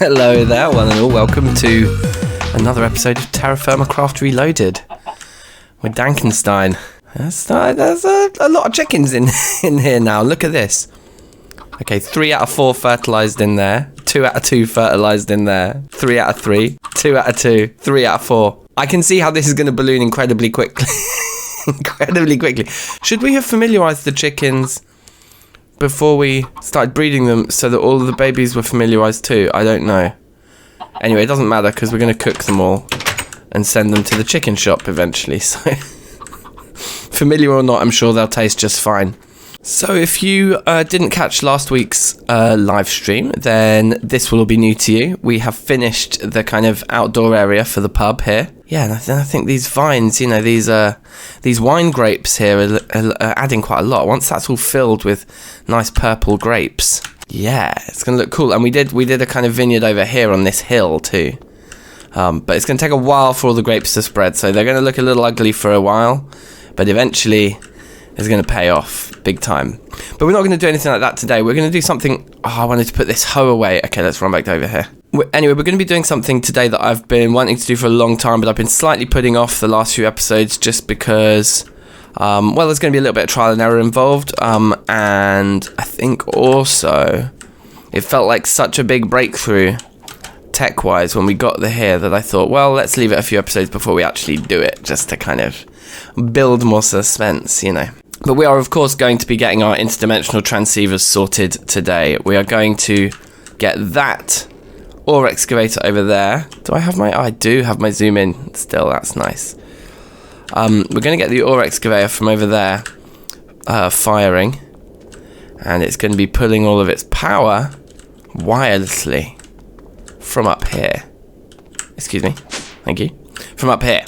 Hello there, one and all. Welcome to another episode of TerraFirmaCraft Reloaded with DankNStein. There's a lot of chickens in here now. Look at this. Okay, 3 out of 4 fertilised in there. 2 out of 2 fertilised in there. 3 out of 3. 2 out of 2. 3 out of 4. I can see how this is going to balloon incredibly quickly. Incredibly quickly. Should we have familiarised the chickens before we started breeding them so that all of the babies were familiarised too? I don't know. Anyway, it doesn't matter because we're going to cook them all and send them to the chicken shop eventually. So, familiar or not, I'm sure they'll taste just fine. So if you didn't catch last week's live stream, then this will all be new to you. We have finished the kind of outdoor area for the pub here. Yeah, and I think these vines, you know, these wine grapes here are adding quite a lot. Once that's all filled with nice purple grapes, yeah, it's going to look cool. And we did a kind of vineyard over here on this hill too. But it's going to take a while for all the grapes to spread, so they're going to look a little ugly for a while, but eventually it's going to pay off big time. But we're not going to do anything like that today. We're going to do something... Oh, I wanted to put this hoe away. Okay, let's run back over here. Anyway, we're going to be doing something today that I've been wanting to do for a long time, but I've been slightly putting off the last few episodes just because, well, there's going to be a little bit of trial and error involved, and I think also it felt like such a big breakthrough tech-wise when we got here that I thought, well, let's leave it a few episodes before we actually do it, just to kind of build more suspense, you know. But we are, of course, going to be getting our interdimensional transceivers sorted today. We are going to get that ore excavator over there. Do I have my... Oh, I do have my zoom in still. That's nice. We're going to get the ore excavator from over there firing. And it's going to be pulling all of its power wirelessly from up here. Excuse me. Thank you. From up here.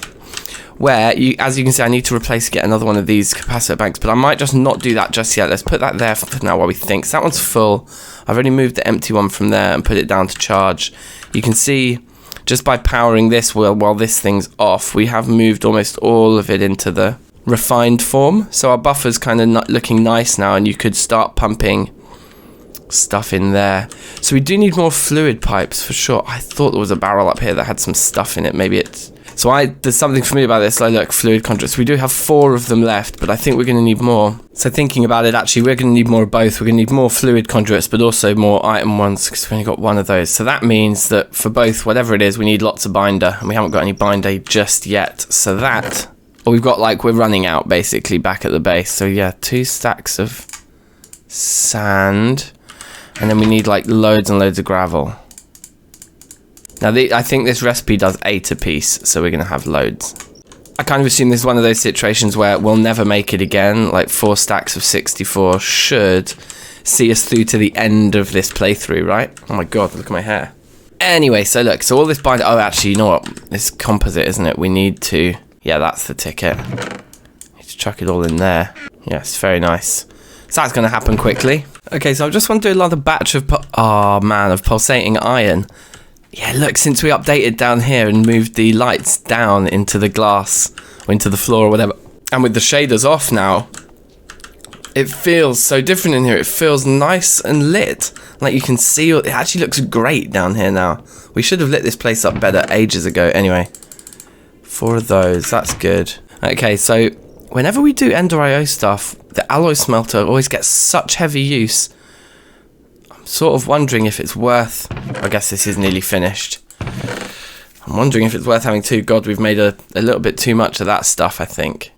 Where, as you can see, I need to get another one of these capacitor banks, but I might just not do that just yet. Let's put that there for now while we think. So that one's full. I've already moved the empty one from there and put it down to charge. You can see, just by powering this while this thing's off, we have moved almost all of it into the refined form. So our buffer's kind of looking nice now, and you could start pumping stuff in there. So we do need more fluid pipes for sure. I thought there was a barrel up here that had some stuff in it. Maybe it's... So there's something familiar about this. Like, look, fluid conduits. We do have 4 of them left, but I think we're going to need more. So thinking about it, actually, we're going to need more of both. We're going to need more fluid conduits, but also more item ones, because we've only got one of those. So that means that for both, whatever it is, we need lots of binder, and we haven't got any binder just yet. So that, or we've got, like, we're running out, basically, back at the base. So yeah, 2 stacks of sand, and then we need, like, loads and loads of gravel. Now, I think this recipe does 8 a piece, so we're going to have loads. I kind of assume this is one of those situations where we'll never make it again. Like, 4 stacks of 64 should see us through to the end of this playthrough, right? Oh my god, look at my hair. Anyway, so look, so all this binder... Oh, actually, you know what? It's composite, isn't it? We need to... Yeah, that's the ticket. Need to chuck it all in there. Yes, very nice. So that's going to happen quickly. Okay, so I just want to do another batch of... of pulsating iron. Yeah, look, since we updated down here and moved the lights down into the glass, or into the floor or whatever, and with the shaders off now, it feels so different in here. It feels nice and lit. Like, you can see, it actually looks great down here now. We should have lit this place up better ages ago. Anyway, 4 of those, that's good. Okay, so whenever we do Ender IO stuff, the alloy smelter always gets such heavy use. Sort of wondering if it's worth... I guess this is nearly finished. I'm wondering if it's worth having 2. God, we've made a little bit too much of that stuff, I think.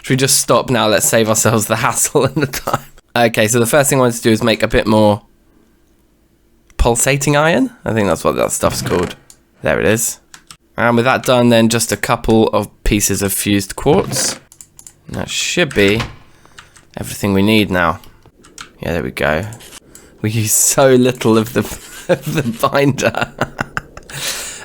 Should we just stop now? Let's save ourselves the hassle and the time. Okay, so the first thing I wanted to do is make a bit more pulsating iron. I think that's what that stuff's called. There it is. And with that done, then just a couple of pieces of fused quartz. And that should be everything we need now. Yeah, there we go. We use so little of the binder.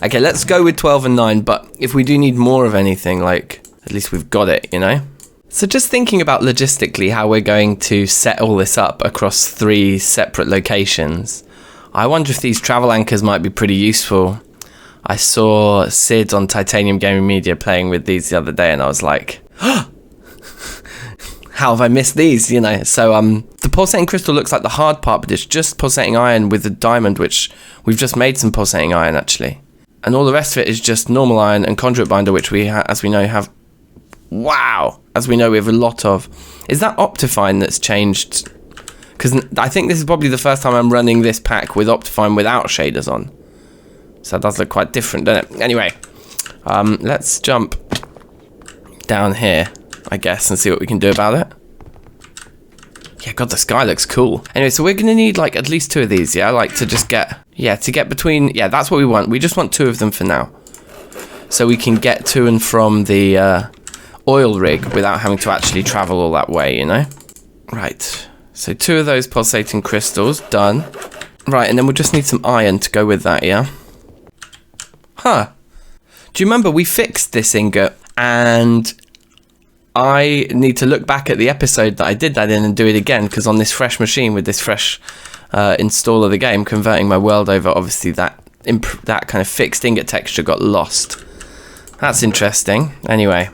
Okay, let's go with 12 and 9, but if we do need more of anything, like, at least we've got it, you know? So just thinking about logistically how we're going to set all this up across 3 separate locations, I wonder if these travel anchors might be pretty useful. I saw Sid on Titanium Gaming Media playing with these the other day, and I was like, how have I missed these, you know? So the pulsating crystal looks like the hard part, but it's just pulsating iron with the diamond, which we've just made some pulsating iron actually. And all the rest of it is just normal iron and conduit binder, which we, as we know, have... Wow! As we know, we have a lot of. Is that Optifine that's changed? Because I think this is probably the first time I'm running this pack with Optifine without shaders on. So that does look quite different, doesn't it? Anyway, let's jump down here, I guess, and see what we can do about it. Yeah, God, the sky looks cool. Anyway, so we're going to need, like, at least 2 of these, yeah? Like, to just get... Yeah, to get between... Yeah, that's what we want. We just want 2 of them for now. So we can get to and from the oil rig without having to actually travel all that way, you know? Right. So 2 of those pulsating crystals, done. Right, and then we'll just need some iron to go with that, yeah? Huh. Do you remember we fixed this ingot and I need to look back at the episode that I did that in and do it again, because on this fresh machine with this fresh install of the game, converting my world over, obviously that kind of fixed ingot texture got lost. That's interesting. Anyway,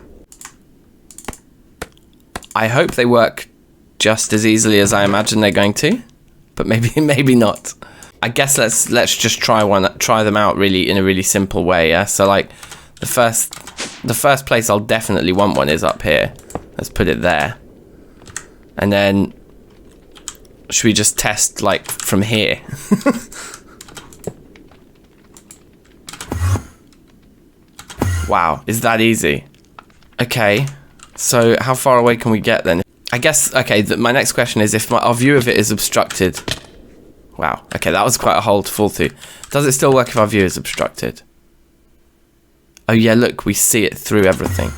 I hope they work just as easily as I imagine they're going to, but maybe not. I guess let's just try them out really in a really simple way. Yeah. So like the first place I'll definitely want one is up here. Let's put it there, and then should we just test like from here? Wow, is that easy? Okay, so how far away can we get then? I guess, okay, my next question is if our view of it is obstructed. Wow, okay, that was quite a hole to fall through. Does it still work if our view is obstructed? Oh yeah, look, we see it through everything.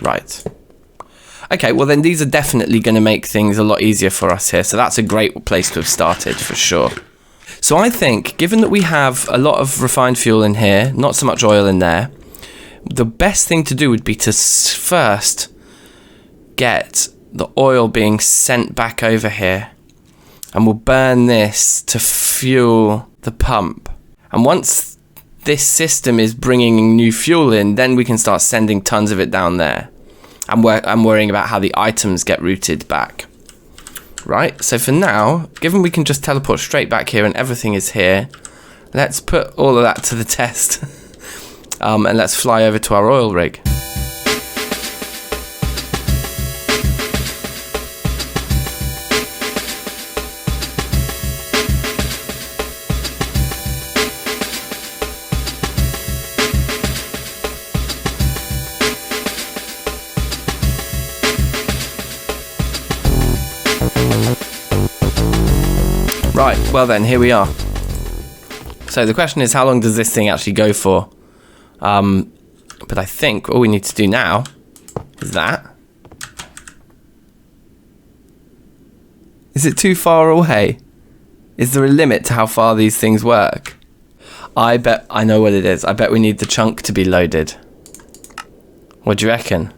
Right. Okay, well then these are definitely going to make things a lot easier for us here, so that's a great place to have started for sure. So I think, given that we have a lot of refined fuel in here, not so much oil in there, the best thing to do would be to first get the oil being sent back over here. And we'll burn this to fuel the pump. And once this system is bringing new fuel in, then we can start sending tons of it down there. I'm worrying about how the items get routed back. Right, so for now, given we can just teleport straight back here and everything is here, let's put all of that to the test. And let's fly over to our oil rig. Right, well then, here we are. So the question is, how long does this thing actually go for? But I think all we need to do now is that. Is it too far away? Is there a limit to how far these things work? I bet I know what it is. I bet we need the chunk to be loaded. What do you reckon?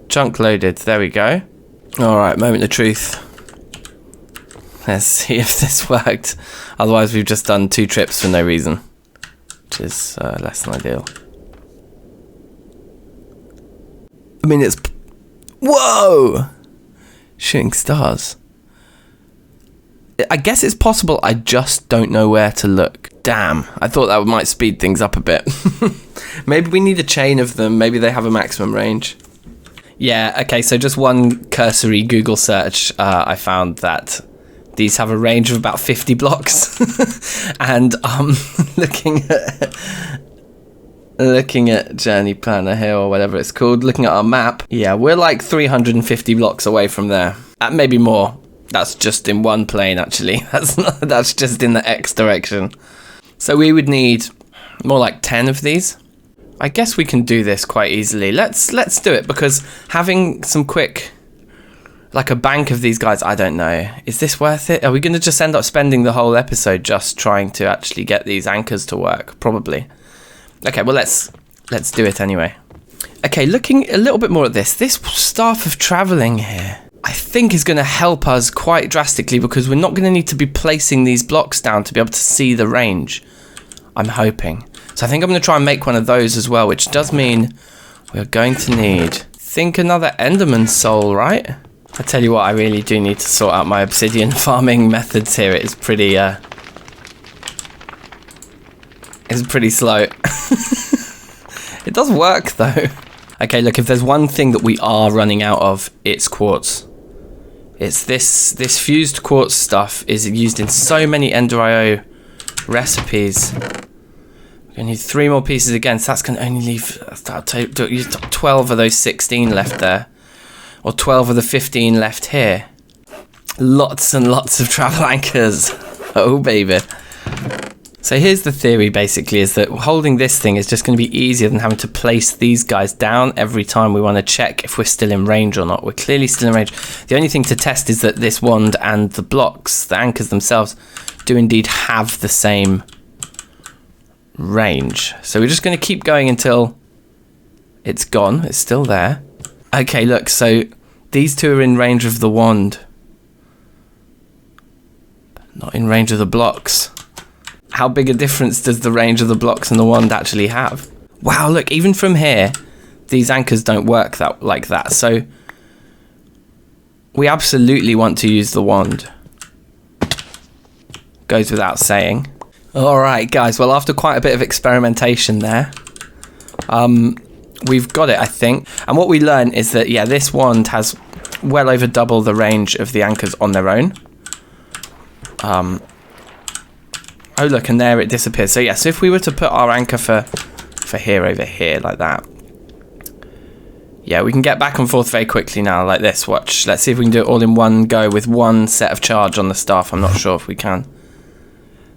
Chunk loaded, there we go. Alright, moment of truth. Let's see if this worked. Otherwise we've just done 2 trips for no reason, which is less than ideal. I mean, it's... Whoa! Shooting stars. I guess it's possible, I just don't know where to look. Damn, I thought that might speed things up a bit. Maybe we need a chain of them, maybe they have a maximum range. Yeah, okay, so just one cursory Google search, I found that these have a range of about 50 blocks. And looking at Journey Planner here, or whatever it's called, looking at our map, yeah, we're like 350 blocks away from there. Maybe more. That's just in one plane, actually. That's just in the X direction. So we would need more like 10 of these. I guess we can do this quite easily. Let's do it, because having some quick, like a bank of these guys, I don't know. Is this worth it? Are we going to just end up spending the whole episode just trying to actually get these anchors to work? Probably. Okay, well, let's do it anyway. Okay, looking a little bit more at this staff of traveling here, I think is going to help us quite drastically, because we're not going to need to be placing these blocks down to be able to see the range. I'm hoping. So I think I'm going to try and make one of those as well, which does mean we're going to need think another Enderman soul, right? I tell you what, I really do need to sort out my obsidian farming methods here. It's pretty slow. It does work though. Okay, look, if there's one thing that we are running out of, it's quartz. It's this fused quartz stuff is used in so many Ender IO recipes. We're gonna need 3 more pieces again, so that's gonna only leave 12 of those 16 left there. Or 12 of the 15 left here. Lots and lots of travel anchors. Oh baby. So here's the theory basically, is that holding this thing is just going to be easier than having to place these guys down every time we want to check if we're still in range or not. We're clearly still in range. The only thing to test is that this wand and the blocks, the anchors themselves, do indeed have the same range. So we're just going to keep going until it's gone. It's still there. Okay, look, so these two are in range of the wand. But not in range of the blocks. How big a difference does the range of the blocks and the wand actually have? Wow, look, even from here, these anchors don't work like that. So we absolutely want to use the wand. Goes without saying. All right, guys, well, after quite a bit of experimentation there, we've got it, I think. And what we learned is that, yeah, this wand has well over double the range of the anchors on their own. Oh, look, and there it disappears. So, yeah, so if we were to put our anchor for here over here, like that. Yeah, we can get back and forth very quickly now, like this. Watch. Let's see if we can do it all in one go with one set of charge on the staff. I'm not sure if we can.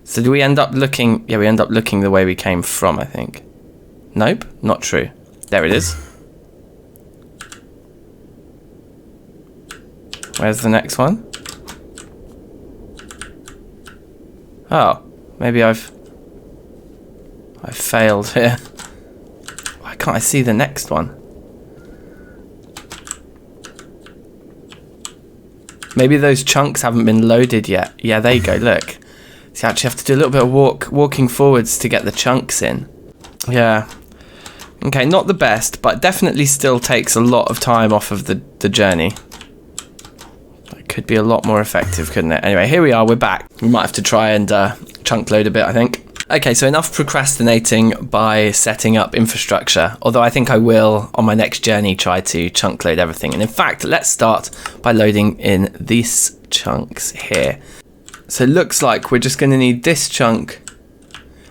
So do we end up looking... Yeah, we end up looking the way we came from, I think. Nope, not true. There it is. Where's the next one? Oh. Maybe I've failed here. Why can't I see the next one? Maybe those chunks haven't been loaded yet. Yeah, there you go, look. So you actually have to do a little bit of walking forwards to get the chunks in. Yeah. Okay, not the best, but definitely still takes a lot of time off of the journey. It could be a lot more effective, couldn't it? Anyway, here we are, we're back. We might have to try and chunk load a bit, I think. Okay, so enough procrastinating by setting up infrastructure, although I think I will, on my next journey, try to chunk load everything. And in fact, let's start by loading in these chunks here. So it looks like we're just going to need this chunk.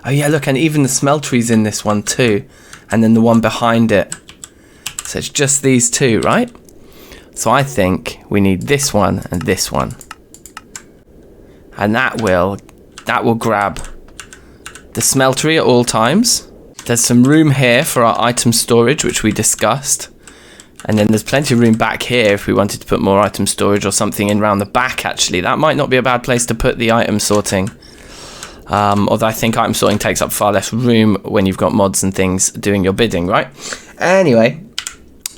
Oh yeah, look, and even the smeltery's in this one too. And then the one behind it. So it's just these two, right? So I think we need this one and this one. And that will grab the smeltery at all times. There's some room here for our item storage, which we discussed. And then there's plenty of room back here if we wanted to put more item storage or something in around the back, actually. That might not be a bad place to put the item sorting. Although I think item sorting takes up far less room when you've got mods and things doing your bidding, right? Anyway,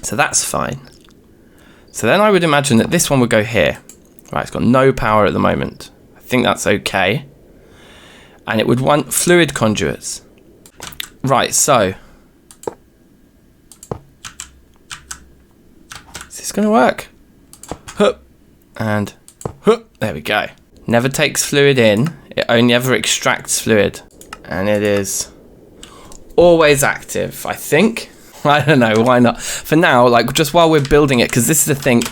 so that's fine. So then I would imagine that this one would go here. Right, it's got no power at the moment. I think that's okay. And it would want fluid conduits. Right, so. Is this going to work? Hup. And hup. There we go. Never takes fluid in. It only ever extracts fluid. And it is always active, I think. I don't know, why not? For now, like, just while we're building it, because this is the thing,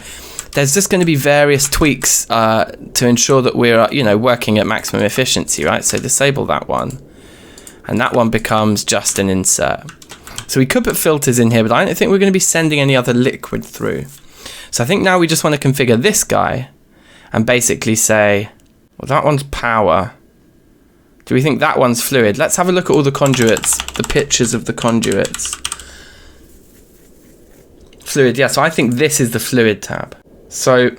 there's just going to be various tweaks to ensure that we're, you know, working at maximum efficiency, right? So disable that one. And that one becomes just an insert. So we could put filters in here, but I don't think we're going to be sending any other liquid through. So I think now we just want to configure this guy and basically say, well, that one's power. Do we think that one's fluid? Let's have a look at all the conduits, the pictures of the conduits. Fluid, yeah, so I think this is the fluid tab. So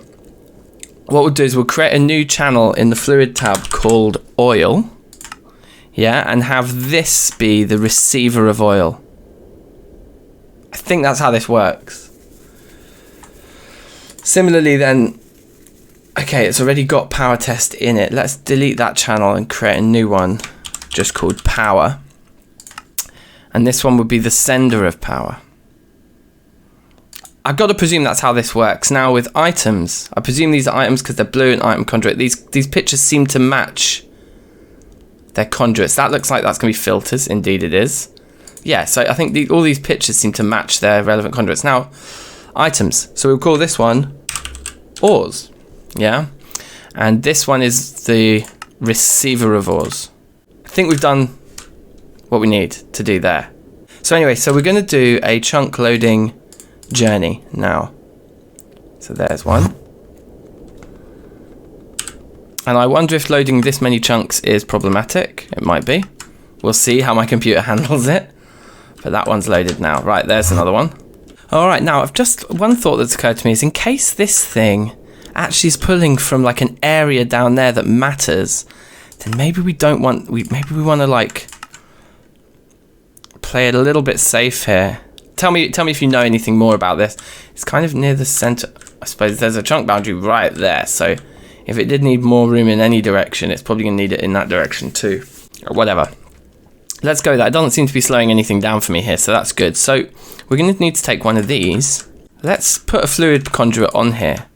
what we'll do is we'll create a new channel in the fluid tab called oil. Yeah, and have this be the receiver of oil. I think that's how this works. Similarly then, okay, it's already got power test in it. Let's delete that channel and create a new one just called power. And this one would be the sender of power. I've got to presume that's how this works. Now with items, I presume these are items because they're blue and item conduit. These pictures seem to match their conduits. That looks like that's going to be filters. Indeed it is. Yeah, so I think all these pictures seem to match their relevant conduits. Now, items. So we'll call this one ores. Yeah. And this one is the receiver of ores. I think we've done what we need to do there. So anyway, so we're going to do a chunk loading journey now. So there's one. And I wonder if loading this many chunks is problematic. It might be. We'll see how my computer handles it. But that one's loaded now. Right, there's another one. All right, now one thought that's occurred to me is in case this thing actually is pulling from like an area down there that matters, then maybe we don't want, maybe we want to like play it a little bit safe here. Tell me if you know anything more about this. It's kind of near the center. I suppose there's a chunk boundary right there. So if it did need more room in any direction, it's probably going to need it in that direction too. Or whatever. Let's go with that. It doesn't seem to be slowing anything down for me here, so that's good. So we're going to need to take one of these. Let's put a fluid conduit on here,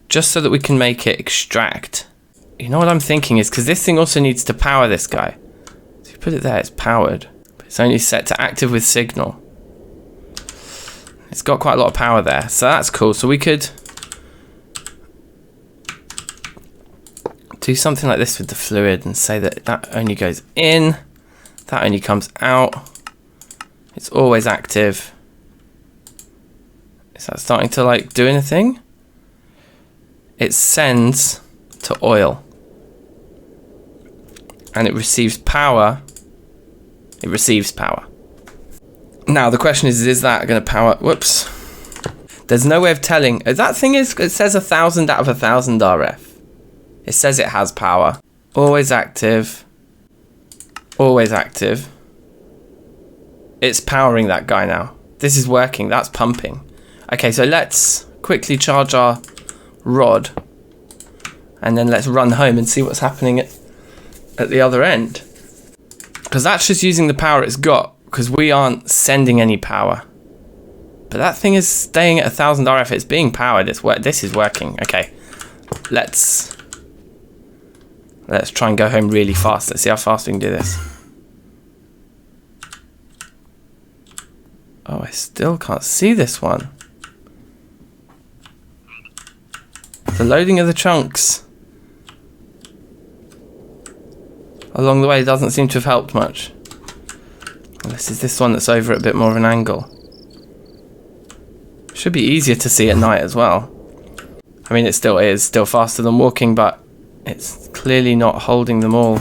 just so that we can make it extract. You know what I'm thinking is, because this thing also needs to power this guy. So you put it there, it's powered. But it's only set to active with signal. It's got quite a lot of power there, so that's cool. So we could do something like this with the fluid and say that that only goes in, that only comes out. It's always active. Is that starting to like do anything? It sends to oil. And it receives power. It receives power. Now the question is that going to power? Whoops. There's no way of telling. That thing is, it says 1000 out of 1000 RF. It says it has power. Always active. Always active. It's powering that guy now. This is working. That's pumping. Okay, so let's quickly charge our rod. And then let's run home and see what's happening at the other end. Because that's just using the power it's got. Because we aren't sending any power. But that thing is staying at 1000 RF. It's being powered. This is working. Okay. Let's try and go home really fast. Let's see how fast we can do this. Oh, I still can't see this one. The loading of the chunks along the way doesn't seem to have helped much. Unless it's this one that's over at a bit more of an angle. Should be easier to see at night as well. I mean, it still is, still faster than walking, but it's clearly not holding them all.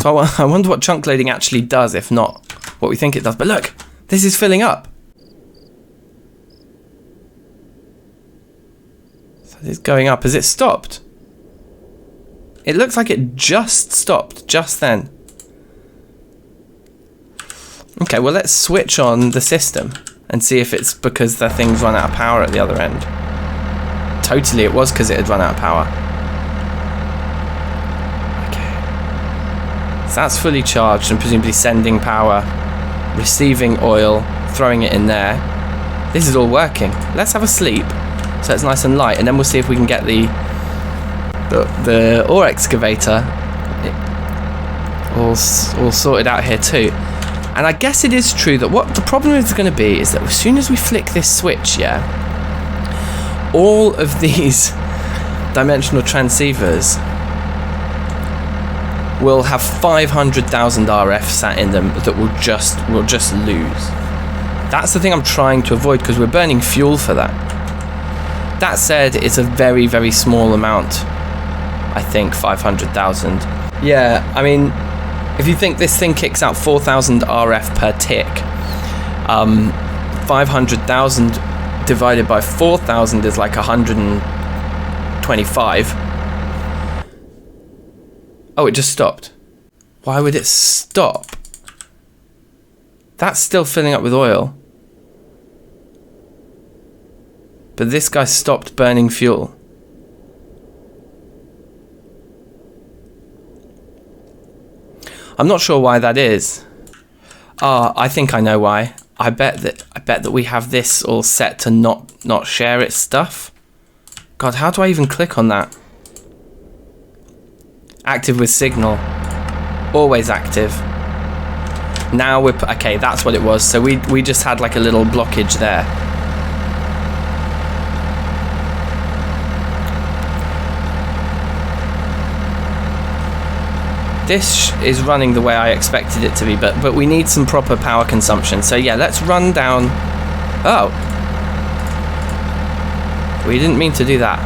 So I wonder what chunk loading actually does, if not what we think it does. But look, this is filling up. So it's going up. Has it stopped? It looks like it just stopped, just then. Okay, well let's switch on the system and see if it's because the thing's run out of power at the other end. Totally, it was because it had run out of power. Okay. So that's fully charged and presumably sending power, receiving oil, throwing it in there. This is all working. Let's have a sleep so it's nice and light, and then we'll see if we can get the ore excavator all sorted out here too. And I guess it is true that what the problem is going to be is that as soon as we flick this switch, yeah, all of these dimensional transceivers will have 500,000 RF sat in them that will just lose. That's the thing I'm trying to avoid, because we're burning fuel for that. That said, it's a very, very small amount. I think 500,000. Yeah, I mean, if you think this thing kicks out 4,000 RF per tick, 500,000 divided by 4,000 is like 125. Oh, it just stopped. Why would it stop? That's still filling up with oil. But this guy stopped burning fuel. I'm not sure why that is. I think I know why. I bet that we have this all set to not share its stuff. God, how do I even click on that? Active with signal. Always active. Now we're... Okay, that's what it was. So we just had like a little blockage there. This is running the way I expected it to be, but we need some proper power consumption. So yeah, let's run down... Oh. We didn't mean to do that.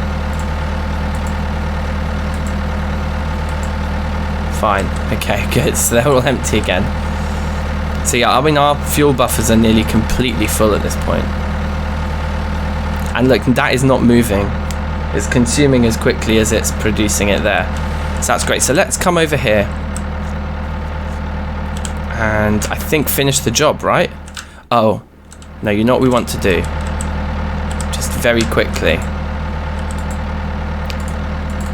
Fine. Okay, good. So they're all empty again. So yeah, I mean, our fuel buffers are nearly completely full at this point. And look, that is not moving. It's consuming as quickly as it's producing it there. So that's great. So let's come over here and I think finish the job, right? Oh, no, you know what we want to do? Just very quickly.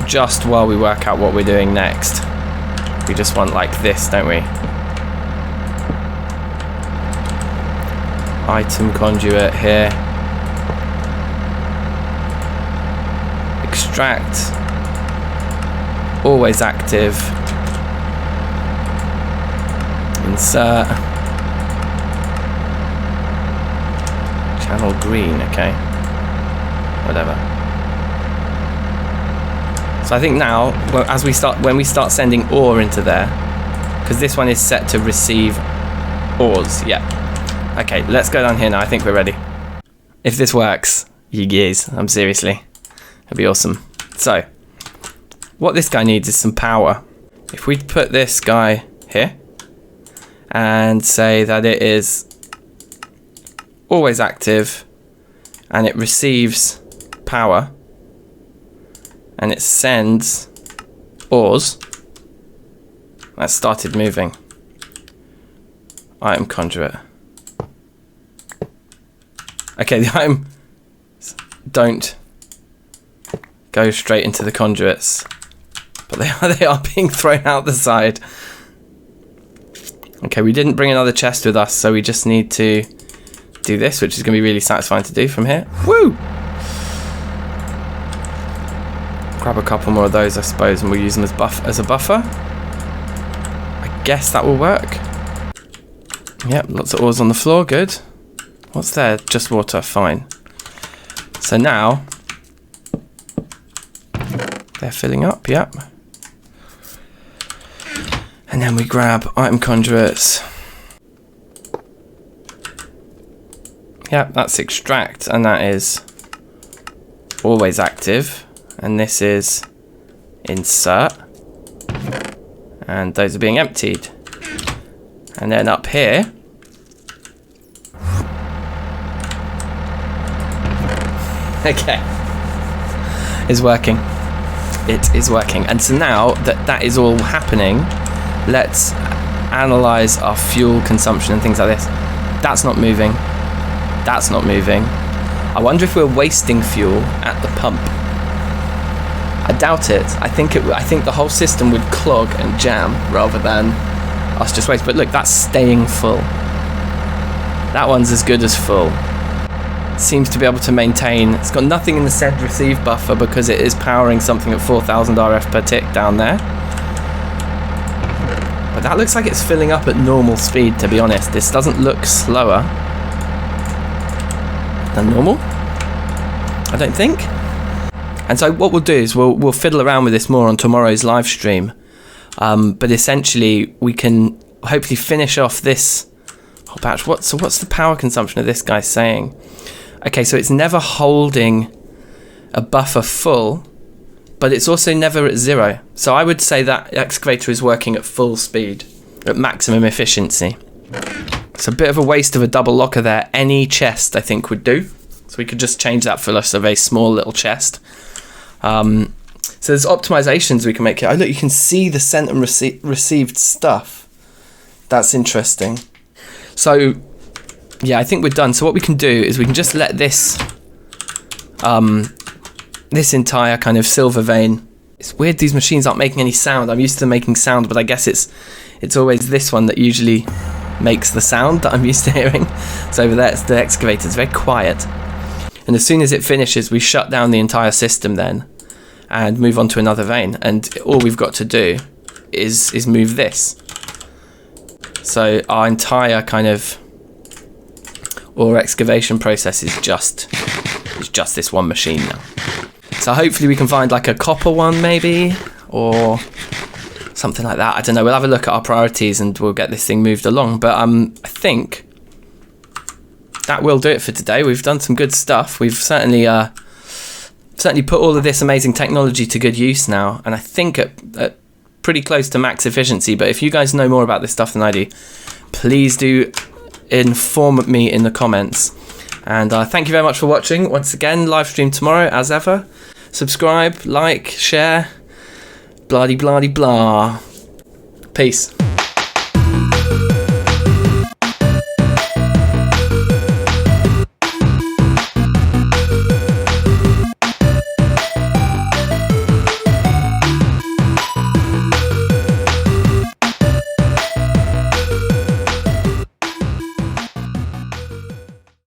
Just while we work out what we're doing next. We just want like this, don't we? Item conduit here. Extract. Always active. Insert. Channel green, okay. Whatever. So I think now, well, when we start sending ore into there, because this one is set to receive ores, yeah. Okay, let's go down here now. I think we're ready. If this works, yes, seriously. It'd be awesome. So, what this guy needs is some power. If we put this guy here and say that it is always active and it receives power and it sends ores, that started moving. Item conduit. Okay, the item don't go straight into the conduits. But they are being thrown out the side. Okay, we didn't bring another chest with us, so we just need to do this, which is going to be really satisfying to do from here. Woo! Grab a couple more of those, I suppose, and we'll use them as a buffer. I guess that will work. Yep, lots of ores on the floor, good. What's there? Just water, fine. So now, they're filling up, yep. And then we grab item conduits. Yep, that's extract, and that is always active. And this is insert. And those are being emptied. And then up here, okay, is working. It is working. And so now that is all happening, let's analyze our fuel consumption and things like this. That's not moving. That's not moving. I wonder if we're wasting fuel at the pump. I doubt it. I think the whole system would clog and jam rather than us just waste. But look, that's staying full. That one's as good as full. Seems to be able to maintain. It's got nothing in the send receive buffer because it is powering something at 4,000 RF per tick down there. But that looks like it's filling up at normal speed, to be honest. This doesn't look slower than normal, I don't think. And so what we'll do is we'll fiddle around with this more on tomorrow's live stream. But essentially we can hopefully finish off this whole batch. What's the power consumption of this guy saying? Okay, so it's never holding a buffer full, but it's also never at zero. So I would say that Excavator is working at full speed, at maximum efficiency. It's a bit of a waste of a double locker there. Any chest, I think, would do. So we could just change that for us a very small little chest. So there's optimizations we can make here. Oh, look, you can see the sent and received stuff. That's interesting. So, yeah, I think we're done. So what we can do is we can just let this this entire kind of silver vein. It's weird these machines aren't making any sound. I'm used to them making sound, but I guess it's always this one that usually makes the sound that I'm used to hearing. So over there, it's the excavator. It's very quiet. And as soon as it finishes, we shut down the entire system then and move on to another vein. And all we've got to do is move this. So our entire kind of ore excavation process is just this one machine now. So hopefully we can find like a copper one maybe, or something like that. I don't know. We'll have a look at our priorities and we'll get this thing moved along. But I think that will do it for today. We've done some good stuff. We've certainly put all of this amazing technology to good use now, and I think at pretty close to max efficiency. But if you guys know more about this stuff than I do, please do inform me in the comments. And thank you very much for watching. Once again, live stream tomorrow as ever. Subscribe, like, share, blah-de-blah-de-blah. Peace.